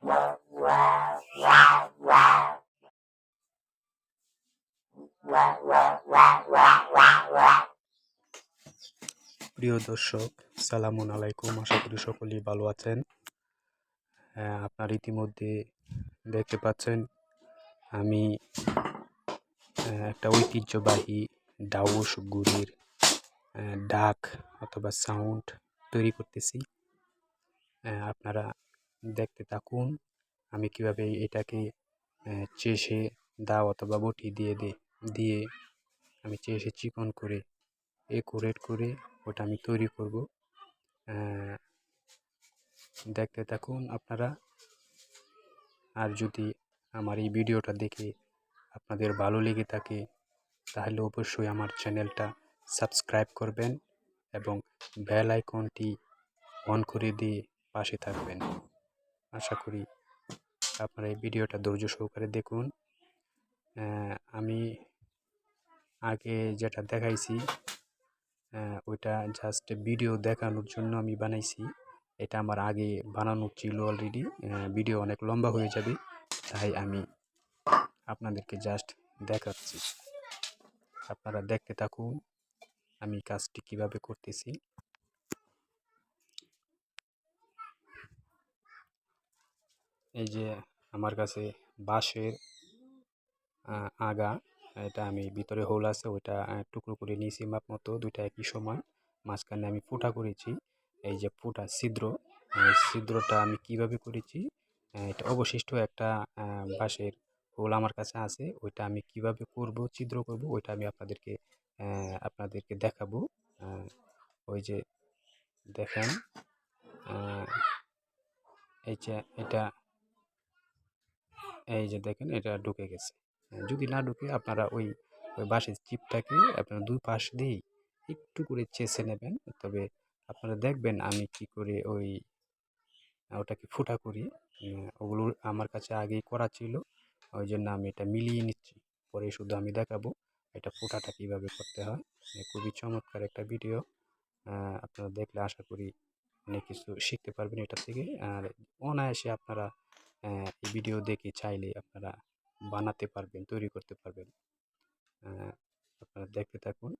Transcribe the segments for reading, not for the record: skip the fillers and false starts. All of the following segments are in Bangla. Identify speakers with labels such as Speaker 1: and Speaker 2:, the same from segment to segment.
Speaker 1: প্রিয় দর্শক, সালামুন আলাইকুম। আশা করি সকলেই ভালো আছেন। আপনার ইতিমধ্যে দেখতে পাচ্ছেন আমি একটা ঐতিহ্যবাহী ডাউস গুড়ির ডাক অথবা সাউন্ড তৈরি করতেছি। আপনারা দেখতে থাকুন আমি কিভাবে এটাকে চেষে দাও অথবা বটি দিয়ে আমি চেষে চিকন করে একুরেট করে ওটা আমি তৈরি করব। দেখতে থাকুন আপনারা। আর যদি আমার এই ভিডিওটা দেখে আপনাদের ভালো লেগে থাকে তাহলে অবশ্যই আমার চ্যানেলটা সাবস্ক্রাইব করবেন এবং বেল আইকনটি অন করে দিয়ে পাশে থাকবেন। আশা করি আপনারা এই ভিডিওটা ধৈর্য সহকারে দেখুন। আমি আগে যেটা দেখাইছি ওইটা জাস্ট ভিডিও দেখানোর জন্য আমি বানাইছি। এটা আমার আগে বানানো ছিল অলরেডি। ভিডিও অনেক লম্বা হয়ে যাবে, তাই আমি আপনাদেরকে জাস্ট দেখাচ্ছি। আপনারা দেখতে থাকুন আমি কাজটি কিভাবে করতেছি। এই যে আমার কাছে বাঁশের আগা, এটা আমি ভিতরে হোল আছে ওইটা টুকরো করে নিয়েছি মাপ মতো, দুইটা একই সমান। মাঝখানে আমি ফুটা করেছি। এই যে ফুটা ছিদ্রটা আমি কিভাবে করেছি, এটা অবশিষ্ট একটা বাঁশের হোল আমার কাছে আছে। ওইটা আমি কিভাবে করব, ছিদ্র করব, ওইটা আমি আপনাদেরকে দেখাবো। ওই যে দেখেন, এই যে দেখেন এটা ঢুকে গেছে। যদি না ঢুকে আপনারা ওই বাঁশের চিপটাকে আপনারা দুই পাশ দিয়েই একটু করে চেষে নেবেন। তবে আপনারা দেখবেন আমি কি করে ওটাকে ফুটা করি। ওগুলো আমার কাছে আগেই করা ছিল, ওই জন্য আমি এটা মিলিয়ে নিচ্ছি। পরে শুধু আমি দেখাবো এটা ফুটাটা কীভাবে করতে হয়। খুবই চমৎকার একটা ভিডিও। আপনারা দেখলে আশা করি অনেক কিছু শিখতে পারবেন এটা থেকে। আর অনায়াসে আপনারা এই ভিডিও দেখে চাইলে আপনারা বানাতে পারবেন, তৈরি করতে পারবেন। আপনারা দেখতে থাকুন।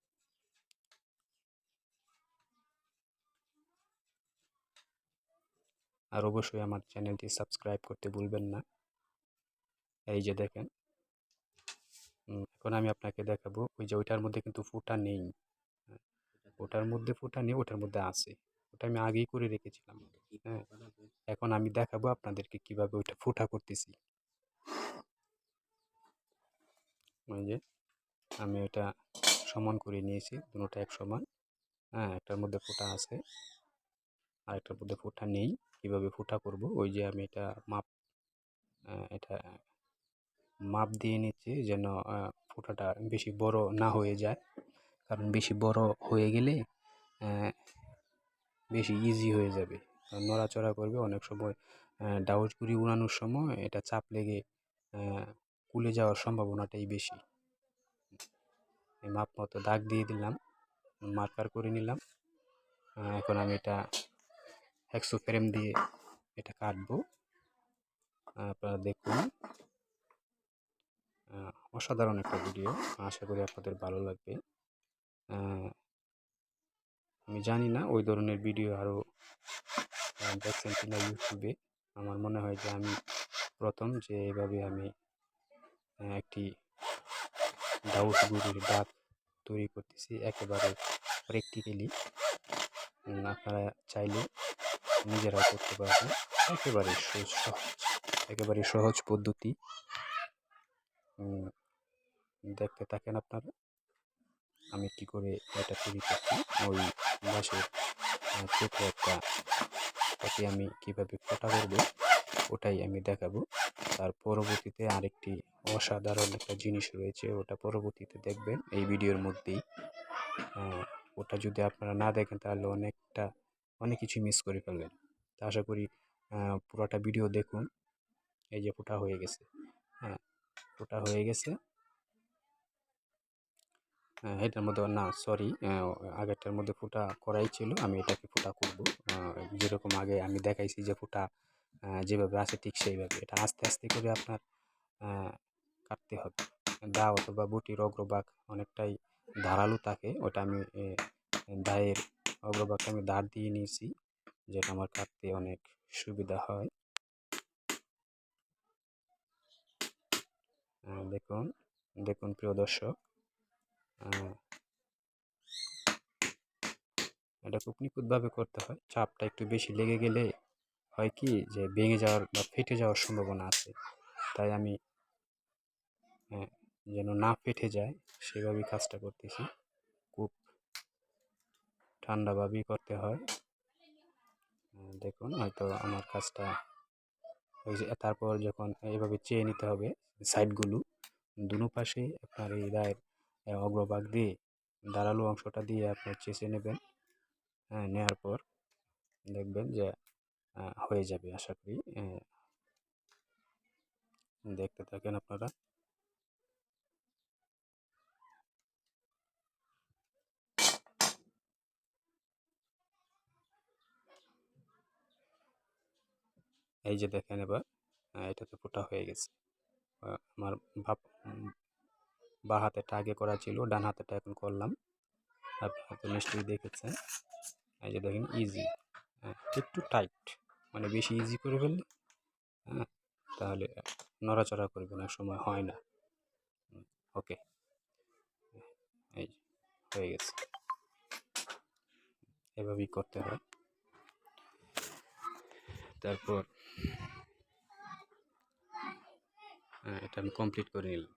Speaker 1: আর অবশ্যই আমার চ্যানেলটি সাবস্ক্রাইব করতে ভুলবেন না। এই যে দেখেন, এখন আমি আপনাকে দেখাবো ওই যে ওইটার মধ্যে কিন্তু ফুটা নেই। ওটার মধ্যে ফুটা নেই, ওটার মধ্যে আছে। ওটা আমি আগেই করে রেখেছিলাম। হ্যাঁ, এখন আমি দেখাবো আপনাদেরকে কিভাবে ওইটা ফুটা করতেছি। ওই যে আমি এটা সমান করে নিয়েছি, দুটোটা এক সমান। একটার মধ্যে ফুটা আছে আর একটার মধ্যে ফুটা নেই। কিভাবে ফুটা করব, ওই যে আমি এটা মাপ দিয়ে নিচ্ছি যেন ফুটাটা বেশি বড় না হয়ে যায়। কারণ বেশি বড় হয়ে গেলে বেশি ইজি হয়ে যাবে, কারণ নড়াচড়া করবে অনেক সময়। ডাউস গুঁড়ি উড়ানোর সময় এটা চাপ লেগে খুলে যাওয়ার সম্ভাবনাটাই বেশি। মাপ মতো দাগ দিয়ে দিলাম, মার্কার করে নিলাম। এখন আমি এটা হেক্সো ফ্রেম দিয়ে এটা কাটবো। আপনারা দেখুন, অসাধারণ একটা ভিডিও, আশা করি আপনাদের ভালো লাগবে। আমি জানি না ওই ধরনের ভিডিও আরও দেখছেন কিনা ইউটিউবে। আমার মনে হয় যে আমি প্রথম যে এভাবে আমি একটি ডাউস গুড়ির ডাক তৈরি করতেছি একেবারে প্র্যাকটিক্যালি। আপনারা চাইলে নিজেরাও করতে পারবেন। একেবারে সহজ পদ্ধতি। দেখতে থাকেন আপনারা আমি কি করে এটা তৈরি করছি। ওই বাঁশের ছোট তাকে আমি কিভাবে ফোটা করবো ওটাই আমি দেখাবো। তার পরবর্তীতে আরেকটি অসাধারণ একটা জিনিস রয়েছে, ওটা পরবর্তীতে দেখবেন এই ভিডিওর মধ্যেই। ওটা যদি আপনারা না দেখেন তাহলে অনেক কিছু মিস করে ফেলবেন। তা আশা করি পুরোটা ভিডিও দেখুন। এই যে ফোটা হয়ে গেছে, ফোটা হয়ে গেছে। এটার মধ্যে না, সরি, আগেরটার মধ্যে ফুটা করাই ছিল, আমি এটাকে ফুটা করব। যেরকম আগে আমি দেখাইছি যে ফুটা যেভাবে আছে ঠিক সেইভাবে। এটা আস্তে আস্তে করে আপনার কাটতে হবে। দা অথবা বটির অগ্রভাগ অনেকটাই ধারালো থাকে, ওটা আমি দায়ের অগ্রভাগটা আমি দাঁড় দিয়ে নিয়েছি, যেটা আমার কাটতে অনেক সুবিধা হয়। দেখুন দেখুন প্রিয় দর্শক, এটা খুব নিখুঁতভাবে করতে হয়। চাপটা একটু বেশি লেগে গেলে হয় কি যে ভেঙে যাওয়ার বা ফেটে যাওয়ার সম্ভাবনা আছে। তাই আমি যেন না ফেটে যায় সেভাবেই কাজটা করতেছি। খুব ঠান্ডাভাবেই করতে হয়। দেখুন হয়তো আমার কাজটা হয়েছে। তারপর যখন এইভাবে চেয়ে নিতে হবে সাইডগুলো, দুনো পাশে আপনার এই দায়ের অগ্রভাগ দিয়ে ধারালো অংশটা দিয়ে আপনার চেঁচে নেবেন। নেওয়ার পর দেখবেন যে হয়ে যাবে আশা করি। দেখতে থাকেন আপনারা। এই যে দেখেন এবার এটাতে ফোটা হয়ে গেছে। আমার বা হাতেরটা আগে করা ছিল, ডান হাতেরটা এখন করলাম। আপনারা তো নিশ্চয়ই দেখেছেন। এই যে দেখেন ইজি, একটু টাইট, মানে বেশি ইজি করে ফেললে তাহলে নড়াচড়া করবে না, সময় হয় না। ওকে, এই হয়ে গেছে। এভাবেই করতে হয়। তারপর এটা আমি কমপ্লিট করে নিলাম।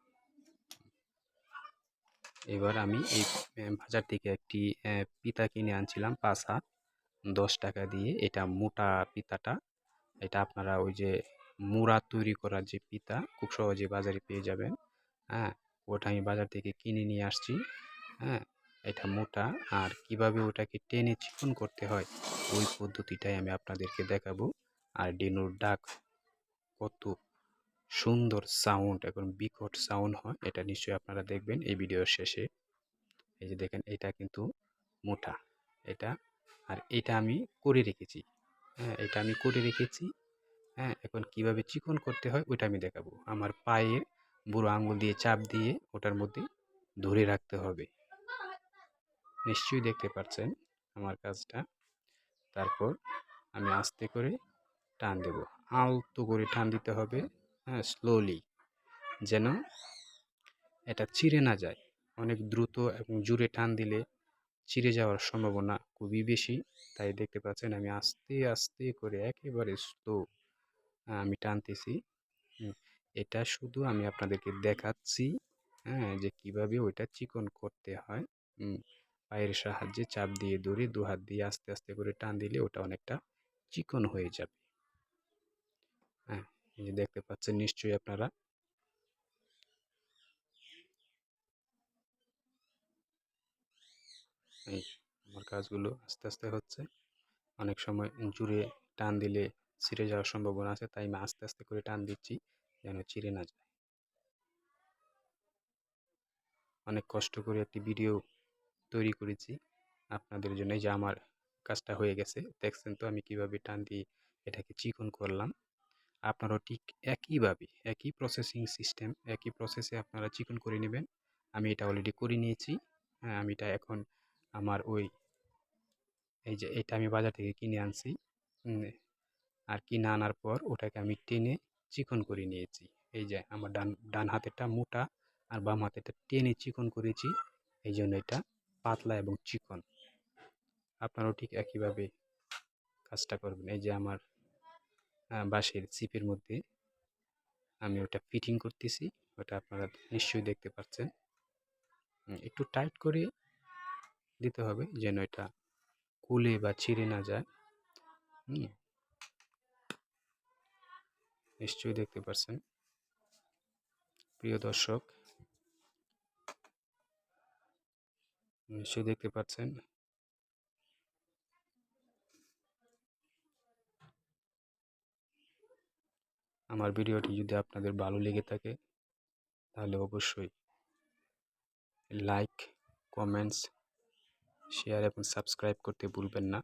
Speaker 1: এবার আমি এই বাজার থেকে একটি পিতা কিনে আনছিলাম 5 হাত, 10 টাকা দিয়ে। এটা মোটা পিতাটা, এটা আপনারা ওই যে মুড়া তৈরি করার যে পিতা খুব সহজে বাজারে পেয়ে যাবেন। ওটা আমি বাজার থেকে কিনে নিয়ে আসছি। এটা মোটা, আর কিভাবে ওটাকে টেনে চিকন করতে হয় ওই পদ্ধতিটাই আমি আপনাদেরকে দেখাবো। আর ডিনুর ডাক কত সুন্দর সাউন্ড, এখন বিকট সাউন্ড হয়, এটা নিশ্চয়ই আপনারা দেখবেন এই ভিডিওর শেষে। এই যে দেখেন এটা কিন্তু মোটা, এটা আর এটা আমি করে রেখেছি। এটা আমি করে রেখেছি। এখন কিভাবে চিকন করতে হয় ওইটা আমি দেখাবো। আমার পায়ের বুড়ো আঙুল দিয়ে চাপ দিয়ে ওটার মধ্যে ধরে রাখতে হবে। নিশ্চয়ই দেখতে পাচ্ছেন আমার কাজটা। তারপর আমি আস্তে করে টান দেব, আলতো করে টান দিতে হবে, স্লোলি, যেন এটা ছিঁড়ে না যায়। অনেক দ্রুত এবং জোরে টান দিলে ছিঁড়ে যাওয়ার সম্ভাবনা খুবই বেশি। তাই দেখতে পাচ্ছেন আমি আস্তে আস্তে করে একেবারে স্লো আমি টানতেছি। এটা শুধু আমি আপনাদেরকে দেখাচ্ছি যে কিভাবে ওইটা চিকন করতে হয়। পায়ের সাহায্যে চাপ দিয়ে ধরে দু হাত দিয়ে আস্তে আস্তে করে টান দিলে ওটা অনেকটা চিকন হয়ে যাবে। এই যে দেখতে পাচ্ছেন নিশ্চয়ই আপনারা। এই আমার কাজগুলো আস্তে আস্তে হচ্ছে। অনেক সময় জুড়ে টান দিলে ছিঁড়ে যাওয়ার সম্ভাবনা আছে, তাই আমি আস্তে আস্তে করে টান দিচ্ছি যেন ছিঁড়ে না যায়। অনেক কষ্ট করে একটি ভিডিও তৈরি করেছি আপনাদের জন্য। যে আমার কাজটা হয়ে গেছে, দেখছেন তো আমি কিভাবে টান দিয়ে এটাকে চিকন করলাম। আপনারাও ঠিক একইভাবে, একই প্রসেসিং সিস্টেম, একই প্রসেসে আপনারা চিকন করে নেবেন। আমি এটা অলরেডি করে নিয়েছি। আমি এটা এখন আমার এই যে এটা আমি বাজার থেকে কিনে আনছি। আর কিনে আনার পর ওটাকে আমি টেনে চিকন করে নিয়েছি। এই যে আমার ডান হাতেরটা মোটা আর বাম হাতেরটা টেনে চিকন করেছি, এই জন্য এটা পাতলা এবং চিকন। আপনারাও ঠিক একইভাবে কাজটা করবেন। এই যে আমার বাঁশের চিপের মধ্যে আমি ওটা ফিটিং করতেছি, ওটা আপনারা নিশ্চয়ই দেখতে পাচ্ছেন। একটু টাইট করে দিতে হবে যেন এটা খুলে বা ছিঁড়ে না যায়। নিশ্চয়ই দেখতে পাচ্ছেন প্রিয় দর্শক, নিশ্চয়ই দেখতে পাচ্ছেন। আমার ভিডিওটি যদি আপনাদের ভালো লেগে থাকে তাহলে অবশ্যই লাইক, কমেন্টস, শেয়ার এবং সাবস্ক্রাইব করতে ভুলবেন না।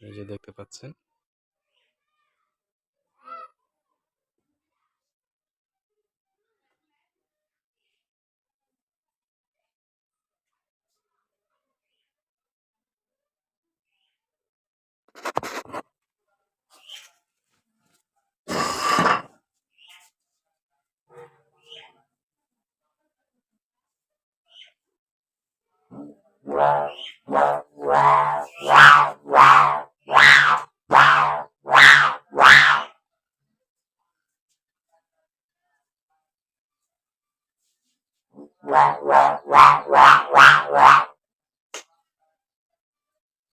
Speaker 1: এই যে দেখতে পাচ্ছেন।